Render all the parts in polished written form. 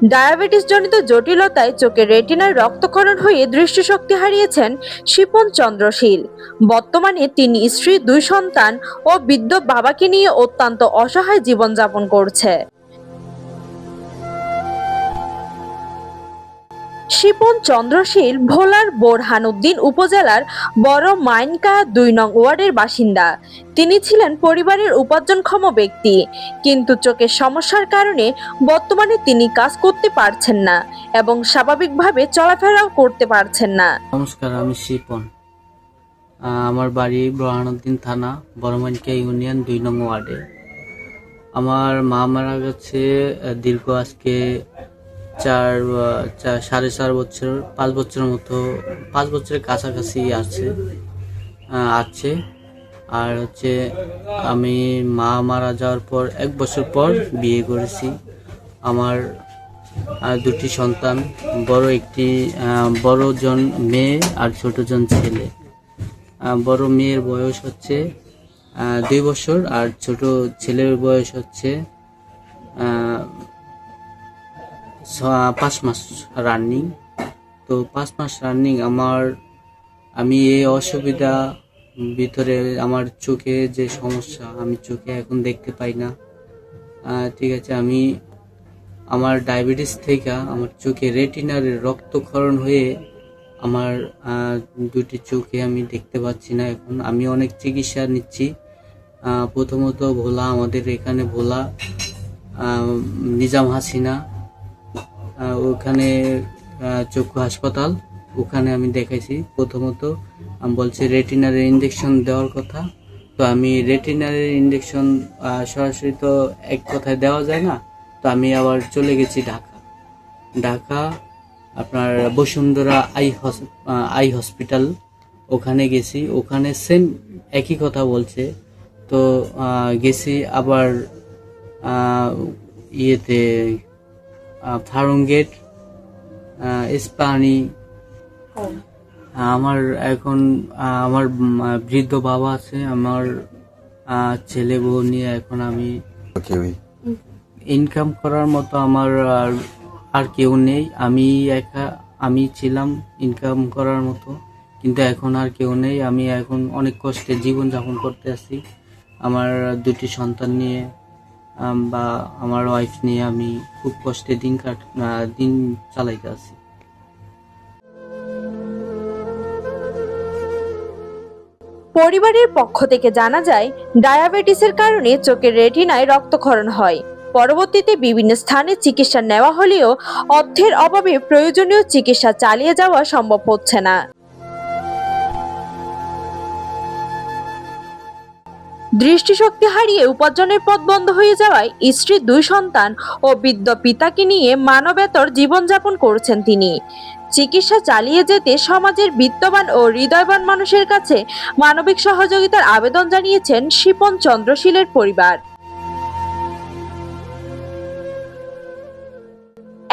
Diabetes জনিত জটিলতায় চোখের রেটিনায় রক্তক্ষরণ হয়ে দৃষ্টিশক্তি হারিয়েছেন শিপন চন্দ্রশীল। বর্তমানে তিনি স্ত্রী, দুই সন্তান ও বৃদ্ধ বাবাকে নিয়ে অত্যন্ত অসহায় জীবনযাপন করছে। শিপন চন্দ্রশীল ভোলার বোরহানউদ্দিন উপজেলার বড় মাইনকা ২ নং ওয়ার্ডের বাসিন্দা। তিনি ছিলেন পরিবারের উপার্জনক্ষম ব্যক্তি, কিন্তু চোখের সমস্যার কারণে বর্তমানে তিনি কাজ করতে পারছেন না এবং স্বাভাবিকভাবে চলাফেরাও করতে পারছেন না। নমস্কার, আমি শিপন। আমার বাড়ি বোরহানউদ্দিন থানা, বড়মাইনকা ইউনিয়ন ২ নং ওয়ার্ডে। আমার মা মারা গেছে দীর্ঘ আজকে 4.5 বছর, 5 বছরের মতো, 5 বছরের কাছাকাছি আছে। আর হচ্ছে আমি মা মারা যাওয়ার পর 1 বছর পর বিয়ে করেছি। আমার দুটি সন্তান, বড় জন মেয়ে আর ছোট জন ছেলে। বড় মেয়ের বয়স হচ্ছে 2 বছর আর ছোট ছেলের বয়স হচ্ছে 5 মাস রানিং। তো 5 মাস রানিং আমি এই অসুবিধা ভিতরে আমার চোখে যে সমস্যা, আমি চোখে এখন দেখতে পাই না। ঠিক আছে, আমার ডায়াবেটিস থেকে আমার চোখে রেটিনার রক্তক্ষরণ হয়ে আমার দুটি চোখে আমি দেখতে পাচ্ছি না। এখন আমি অনেক চিকিৎসা নিচ্ছি। প্রথমত আমাদের এখানে ভোলা নিজাম হাসিনা, ওখানে চক্ষু হাসপাতাল, ওখানে আমি দেখাইছি। প্রথমত বলছে রেটিনারের ইঞ্জেকশন দেওয়ার কথা। তো আমি রেটিনারের ইঞ্জেকশন সরাসরি তো এক কথায় দেওয়া যায় না। তো আমি আবার চলে গেছি ঢাকা আপনার বসুন্ধরা আই হসপিটাল, ওখানে গেছি। ওখানে সেম একই কথা বলছে। তো গেছি আবার ইয়েতে ফার্মগেট, ইস্পাহানি। আমার বৃদ্ধ বাবা আছে, আমার ছেলে বউ নিয়ে এখন আমি ইনকাম করার মতো আমার আর কেউ নেই। আমি ছিলাম ইনকাম করার মতো, কিন্তু এখন আর কেউ নেই। আমি এখন অনেক কষ্টে জীবনযাপন করতে আছি। আমার দুটি সন্তান নিয়ে বা আমার ওয়াইফ নিয়ে আমি খুব কষ্টে দিন চালাইতে আছি। পরিবারের পক্ষ থেকে জানা যায়, ডায়াবেটিসের কারণে চোখের রেটিনায় রক্তক্ষরণ হয়। পরবর্তীতে বিভিন্ন স্থানে চিকিৎসা নেওয়া হলেও অর্থের অভাবে প্রয়োজনীয় চিকিৎসা চালিয়ে যাওয়া সম্ভব হচ্ছে না। দৃষ্টিশক্তি হারিয়ে উপার্জনের পথ বন্ধ হয়ে যাওয়ায় স্ত্রী, দুই সন্তান ও বৃদ্ধ পিতাকে নিয়ে মানবেতর জীবনযাপন করছেন তিনি। চিকিৎসা চালিয়ে যেতে সমাজের বিত্তবান ও হৃদয়বান মানুষের কাছে মানবিক সহযোগিতার আবেদন জানিয়েছেন শিপন চন্দ্রশীলের পরিবার।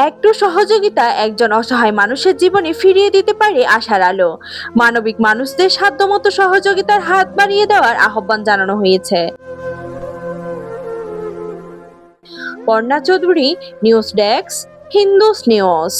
একটু সহযোগিতা একজন অসহায় মানুষের জীবনে ফিরিয়ে দিতে পারে আশার আলো। মানবিক মানুষদের সাধ্যমতো সহযোগিতার হাত বাড়িয়ে দেওয়ার আহ্বান জানানো হয়েছে। Parna Chowdhury, news desk, Hindus news.